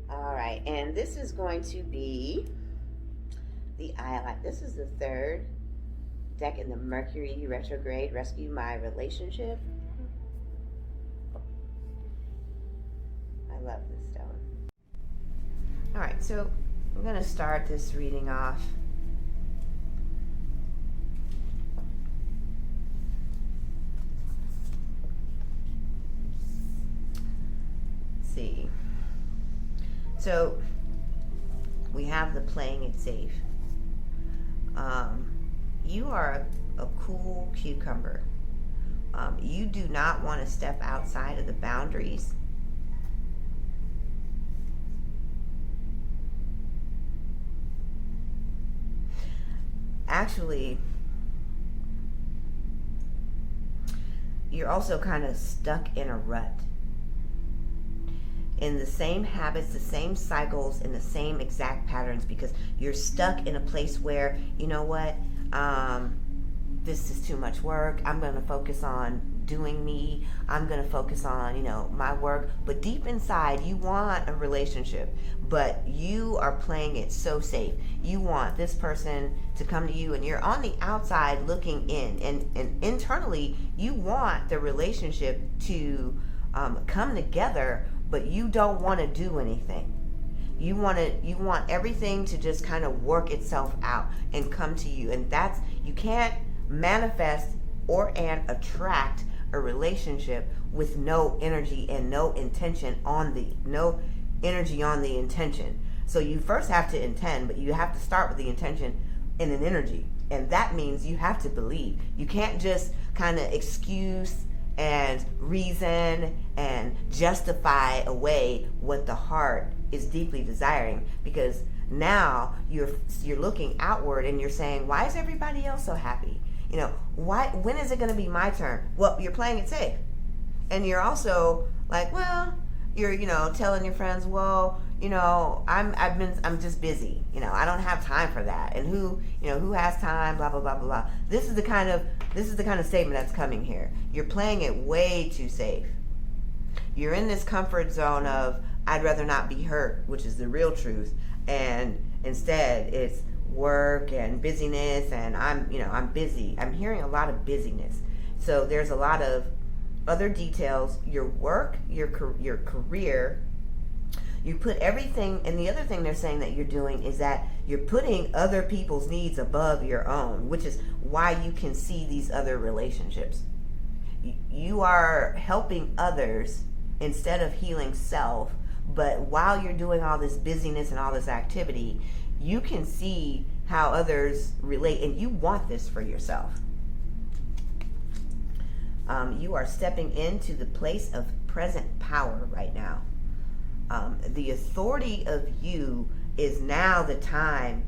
All right, and this is going to be the Iolite. This is the third deck in the Mercury retrograde, rescue my relationship. I love this stone. All right, so I'm going to start this reading off. Let's see. So we have the playing it safe. You are a cool cucumber. You do not want to step outside of the boundaries. Actually, you're also kind of stuck in a rut. In the same habits, the same cycles, in the same exact patterns, because you're stuck in a place where, you know what, this is too much work. I'm going to focus on doing me. I'm going to focus on, my work. But deep inside, you want a relationship, but you are playing it so safe. You want this person to come to you, and you're on the outside looking in, and internally, you want the relationship to come together, but you don't want to do anything. You want everything to just kind of work itself out and come to you. And you can't manifest and attract a relationship with no energy and no intention on the intention. So you first have to intend, but you have to start with the intention and an energy. And that means you have to believe. You can't just kind of excuse and reason and justify away what the heart is deeply desiring, because now you're looking outward and you're saying, why is everybody else so happy? When is it going to be my turn? Well, you're playing it safe. And you're also like, well, you're telling your friends, well, I'm just busy. I don't have time for that. And who has time, blah blah blah blah blah. This is the kind of statement that's coming here. You're playing it way too safe. You're in this comfort zone of, I'd rather not be hurt, which is the real truth, and instead it's work and busyness, and I'm busy. I'm hearing a lot of busyness. So there's a lot of other details, your work, your career. You put everything, and the other thing they're saying that you're doing is that you're putting other people's needs above your own, which is why you can see these other relationships. You are helping others instead of healing self, but while you're doing all this busyness and all this activity, you can see how others relate, and you want this for yourself. You are stepping into the place of present power right now. The authority of you is now the time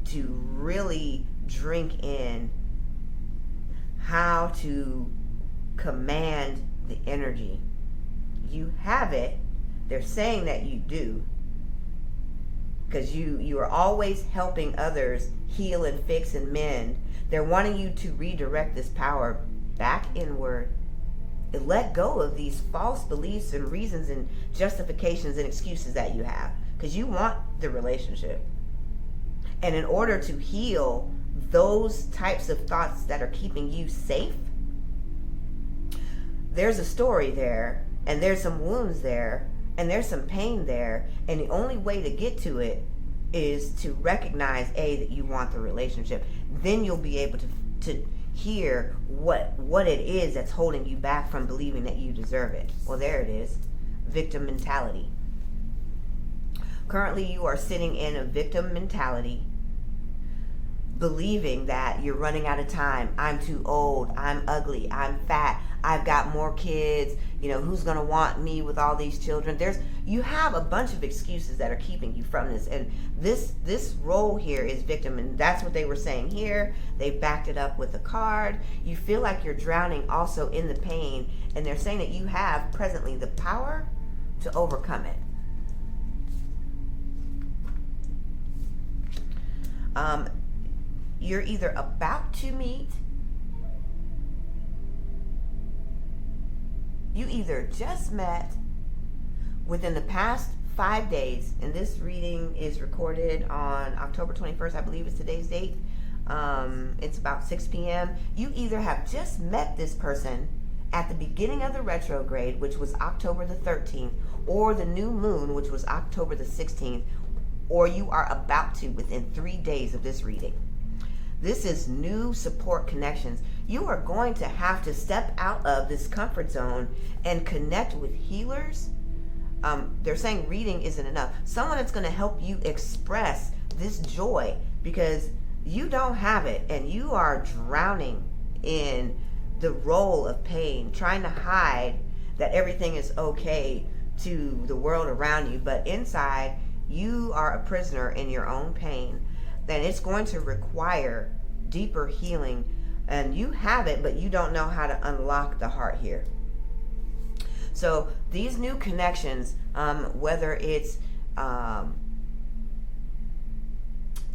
to really drink in how to command the energy. You have it. They're saying that you do, because you are always helping others heal and fix and mend. They're wanting you to redirect this power back inward. Let go of these false beliefs and reasons and justifications and excuses that you have, because you want the relationship. And in order to heal those types of thoughts that are keeping you safe, there's a story there, and there's some wounds there, and there's some pain there, and the only way to get to it is to recognize, that you want the relationship. Then you'll be able to hear what it is that's holding you back from believing that you deserve it. Well, there it is. Victim mentality. Currently, you are sitting in a victim mentality, believing that you're running out of time. I'm too old. I'm ugly. I'm fat. I've got more kids. Who's going to want me with all these children? You have a bunch of excuses that are keeping you from this. And this role here is victim. And that's what they were saying here. They backed it up with a card. You feel like you're drowning also in the pain. And they're saying that you have presently the power to overcome it. You're either about to meet, you either just met within the past 5 days, and this reading is recorded on October 21st, I believe is today's date. It's about 6 p.m. You either have just met this person at the beginning of the retrograde, which was October the 13th, or the new moon, which was October the 16th, or you are about to within 3 days of this reading. This is new support connections. You are going to have to step out of this comfort zone and connect with healers. They're saying reading isn't enough. Someone that's going to help you express this joy, because you don't have it and you are drowning in the role of pain, trying to hide that everything is okay to the world around you, but inside you are a prisoner in your own pain. Then it's going to require deeper healing, and you have it, but you don't know how to unlock the heart here. So these new connections, whether it's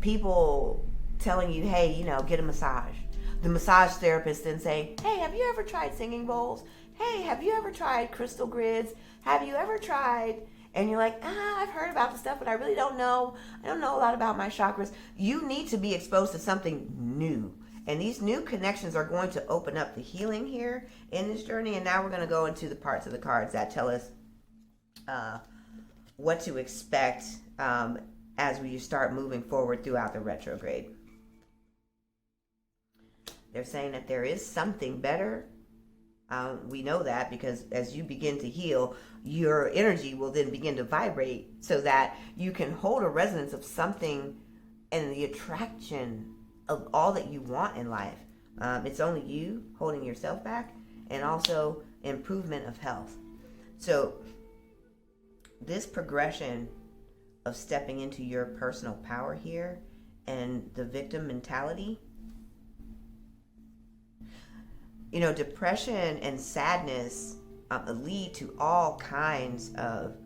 people telling you, hey, get a massage. The massage therapist then saying, hey, have you ever tried singing bowls? Hey, have you ever tried crystal grids? Have you ever tried? And you're like, I've heard about the stuff, but I really don't know. I don't know a lot about my chakras. You need to be exposed to something new. And these new connections are going to open up the healing here in this journey. And now we're going to go into the parts of the cards that tell us what to expect as we start moving forward throughout the retrograde. They're saying that there is something better. We know that because as you begin to heal, your energy will then begin to vibrate so that you can hold a resonance of something and the attraction of all that you want in life. It's only you holding yourself back, and also improvement of health. So this progression of stepping into your personal power here and the victim mentality, depression and sadness lead to all kinds of,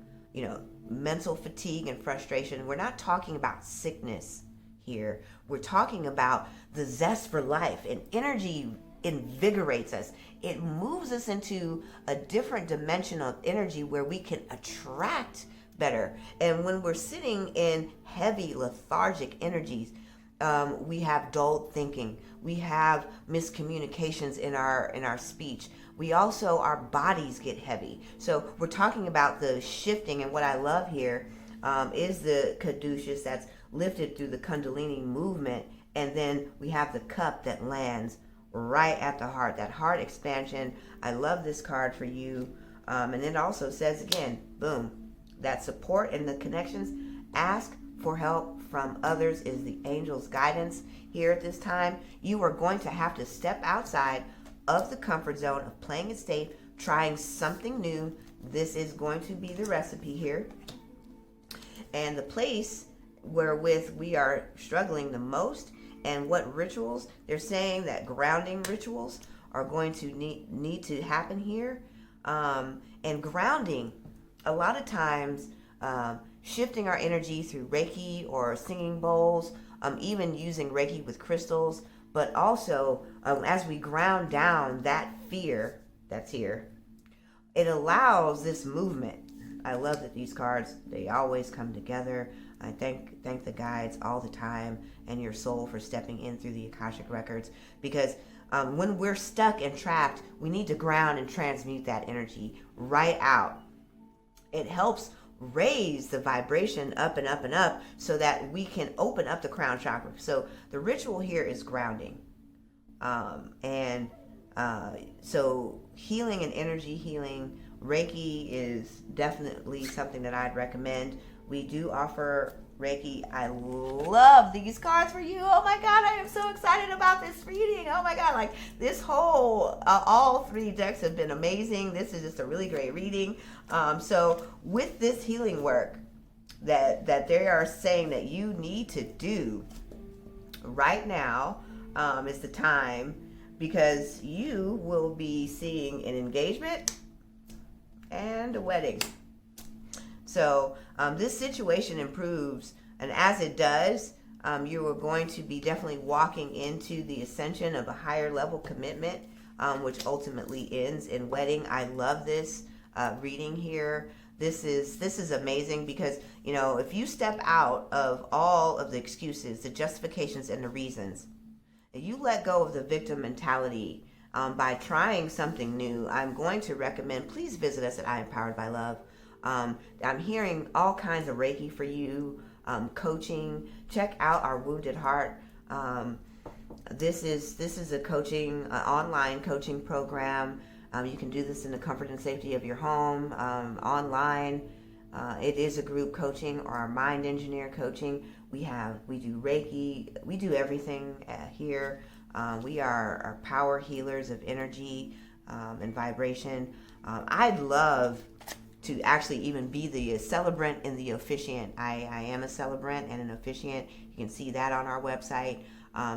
mental fatigue and frustration. We're not talking about sickness here. We're talking about the zest for life, and energy invigorates us. It moves us into a different dimension of energy where we can attract better. And when we're sitting in heavy lethargic energies, we have dulled thinking. We have miscommunications in our speech. We also, our bodies get heavy. So we're talking about the shifting, and what I love here is the caduceus that's lifted through the kundalini movement, and then we have the cup that lands right at the heart, that heart expansion. I love this card for you. And it also says again, boom, that support and the connections. Ask for help from others is the angel's guidance here at this time. You are going to have to step outside of the comfort zone of playing it safe, trying something new. This is going to be the recipe here. And the place wherewith we are struggling the most, and what rituals, they're saying that grounding rituals are going to need to happen here. And grounding, a lot of times, shifting our energy through Reiki or singing bowls, even using Reiki with crystals, but also as we ground down that fear that's here, it allows this movement. I love that these cards, they always come together. I thank the guides all the time and your soul for stepping in through the Akashic Records, because when we're stuck and trapped, we need to ground and transmute that energy right out. It helps raise the vibration up and up and up so that we can open up the crown chakra. So the ritual here is grounding. So healing and energy healing, Reiki is definitely something that I'd recommend. We do offer Reiki. I love these cards for you. Oh my God, I am so excited about this reading. Oh my God, like this whole, all three decks have been amazing. This is just a really great reading. So with this healing work that they are saying that you need to do right now is the time, because you will be seeing an engagement and a wedding. So this situation improves, and as it does, you are going to be definitely walking into the ascension of a higher level commitment, which ultimately ends in wedding. I love this reading here. This is amazing, because if you step out of all of the excuses, the justifications, and the reasons, you let go of the victim mentality by trying something new, I'm going to recommend, please visit us at I Empowered by Love. I'm hearing all kinds of Reiki for you, coaching. Check out our Wounded Heart. This is a coaching, online coaching program. You can do this in the comfort and safety of your home, online. It is a group coaching or our mind engineer coaching. We do Reiki. We do everything here. We are power healers of energy and vibration. I'd love to actually even be the celebrant and the officiant. I am a celebrant and an officiant. You can see that on our website.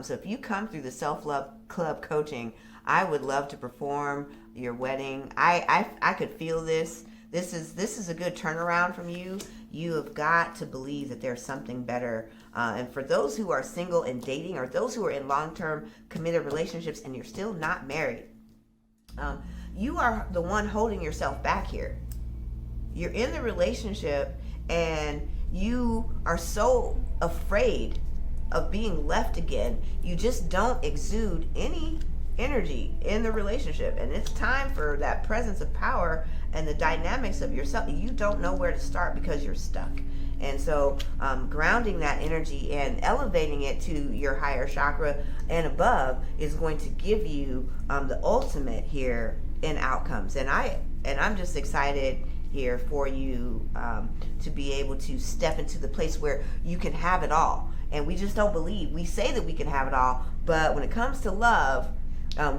So if you come through the Self-Love Club coaching, I would love to perform your wedding. I could feel this. This is a good turnaround from you. You have got to believe that there's something better. And for those who are single and dating, or those who are in long-term committed relationships and you're still not married, you are the one holding yourself back here. You're in the relationship and you are so afraid of being left again. You just don't exude any energy in the relationship, and it's time for that presence of power and the dynamics of yourself. You don't know where to start because you're stuck. And so grounding that energy and elevating it to your higher chakra and above is going to give you the ultimate here in outcomes. And I'm just excited here for you to be able to step into the place where you can have it all. And we just don't believe. We say that we can have it all, but when it comes to love,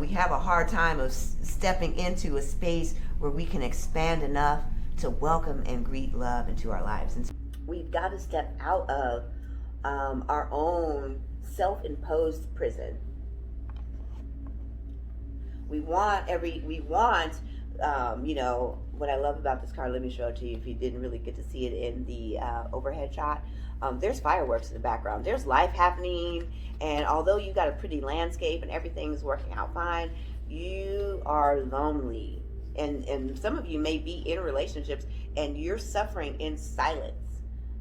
we have a hard time of stepping into a space where we can expand enough to welcome and greet love into our lives. And so we've got to step out of our own self-imposed prison. We want, what I love about this card, let me show it to you if you didn't really get to see it in the overhead shot. There's fireworks in the background. There's life happening, and although you got a pretty landscape and everything's working out fine, you are lonely. And some of you may be in relationships and you're suffering in silence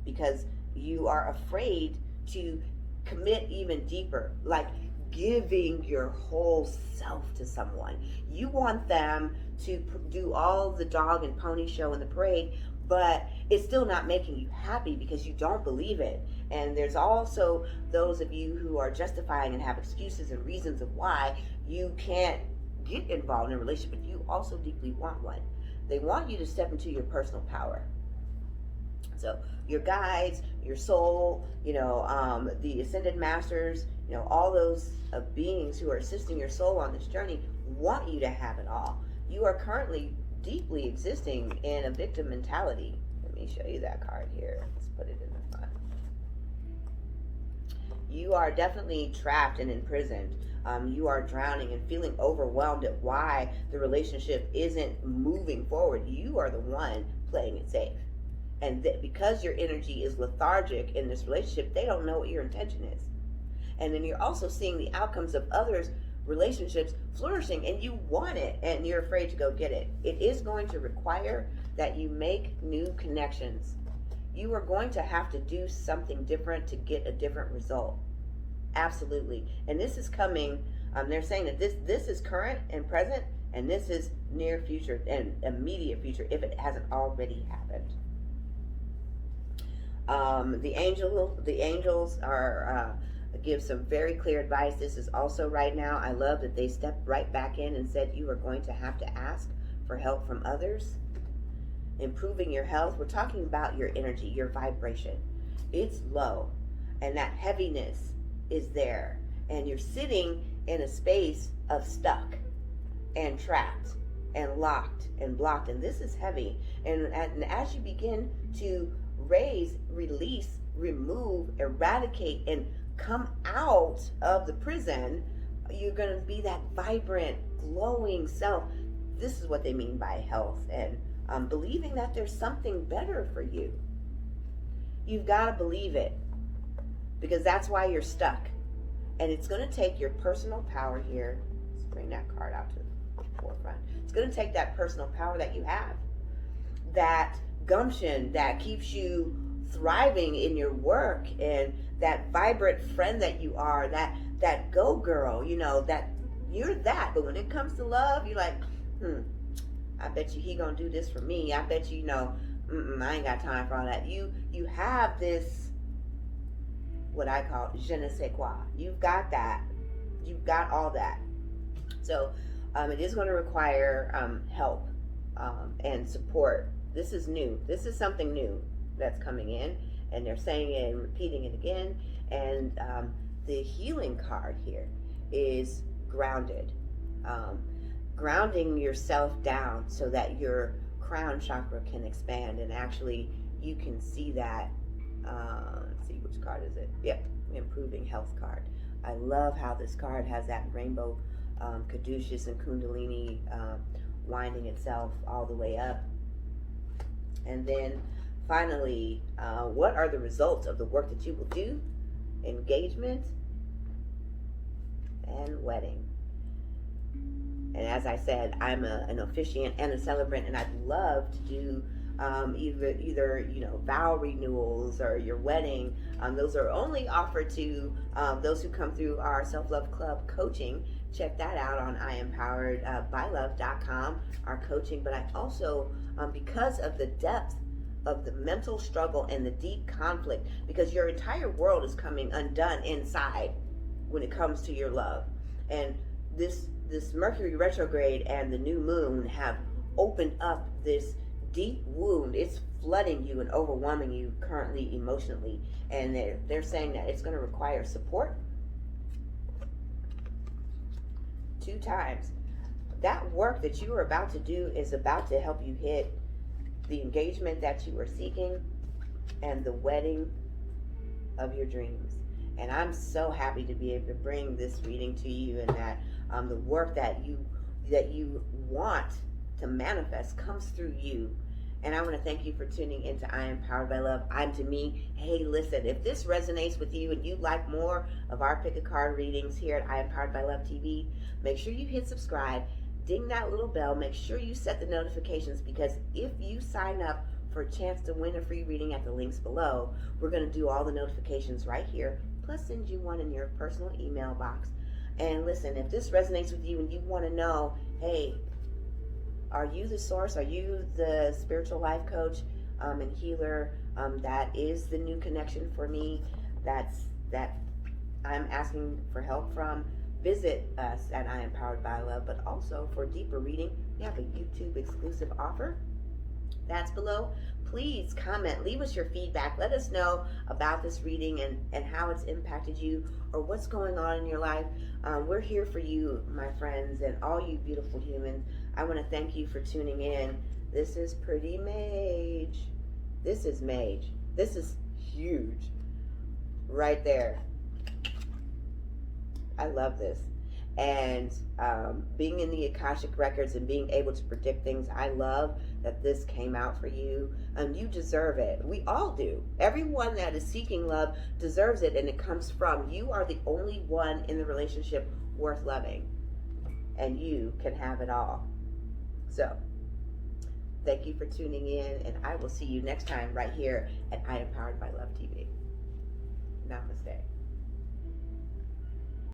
because you are afraid to commit even deeper, like giving your whole self to someone. You want them to do all the dog and pony show and the parade, but it's still not making you happy because you don't believe it. And there's also those of you who are justifying and have excuses and reasons of why you can't get involved in a relationship, but you also deeply want one. They want you to step into your personal power. So your guides, your soul, the ascended masters, all those beings who are assisting your soul on this journey want you to have it all. You are currently deeply existing in a victim mentality. Let me show you that card here. Let's put it in the front. You are definitely trapped and imprisoned. You are drowning and feeling overwhelmed at why the relationship isn't moving forward. You are the one playing it safe. And because your energy is lethargic in this relationship, they don't know what your intention is. And then you're also seeing the outcomes of others' relationships flourishing, and you want it, and you're afraid to go get it. It is going to require that you make new connections. You are going to have to do something different to get a different result. Absolutely. And this is coming, they're saying that this is current and present, and this is near future and immediate future if it hasn't already happened. The angels are give some very clear advice. This is also right now. I love that they stepped right back in and said you are going to have to ask for help from others. Improving your health. We're talking about your energy, your vibration. It's low, and that heaviness is there, and you're sitting in a space of stuck and trapped and locked and blocked, and this is heavy. And as you begin to raise, release, remove, eradicate, and come out of the prison, you're going to be that vibrant, glowing self. This is what they mean by health, and believing that there's something better for you. You've got to believe it, because that's why you're stuck. And it's going to take your personal power here. Let's bring that card out to the forefront. It's going to take that personal power that you have, that gumption that keeps you thriving in your work, and that vibrant friend that you are, that that go girl, you know, that you're that. But when it comes to love, you're like, I bet you he gonna do this for me. I bet you, you know, I ain't got time for all that. You have this, what I call je ne sais quoi. You've got that. You've got all that. So it is going to require help and support. This is new. This is something new that's coming in, and they're saying it and repeating it again. And the healing card here is grounded. Grounding yourself down so that your crown chakra can expand, and actually you can see that. Let's see, which card is it? Yep, improving health card. I love how this card has that rainbow caduceus and kundalini winding itself all the way up. And then finally, what are the results of the work that you will do? Engagement and wedding. And as I said, I'm an officiant and a celebrant, and I'd love to do either you know, vow renewals or your wedding. Those are only offered to those who come through our Self-Love Club coaching. Check that out on IempoweredByLove.com, our coaching. But I also, because of the depth of the mental struggle and the deep conflict, because your entire world is coming undone inside when it comes to your love. And this Mercury retrograde and the new moon have opened up this deep wound. It's flooding you and overwhelming you currently emotionally, and they're saying that it's going to require support 2 times. That work that you are about to do is about to help you hit the engagement that you are seeking and the wedding of your dreams. And I'm so happy to be able to bring this reading to you, and that the work that you want to manifest comes through you. And I want to thank you for tuning into I Am Powered by Love. I'm Demi. Hey, listen, if this resonates with you and you'd like more of our pick a card readings here at I Am Powered by Love TV, make sure you hit subscribe, ding that little bell, make sure you set the notifications, because if you sign up for a chance to win a free reading at the links below, we're going to do all the notifications right here, plus send you one in your personal email box. And listen, if this resonates with you and you want to know, hey, are you the source? Are you the spiritual life coach and healer? That is the new connection for me. That I'm asking for help from. Visit us at I Am Powered by Love. But also for deeper reading, we have a YouTube exclusive offer. That's below. Please comment, leave us your feedback. Let us know about this reading and how it's impacted you or what's going on in your life. We're here for you, my friends, and all you beautiful humans. I want to thank you for tuning in. This is Pretty Mage. This is Mage. This is huge. Right there. I love this. And being in the Akashic Records and being able to predict things, I love that this came out for you. You deserve it. We all do. Everyone that is seeking love deserves it, and it comes from you. Are the only one in the relationship worth loving, and you can have it all. So, thank you for tuning in, and I will see you next time right here at I Am Powered by Love TV. Namaste.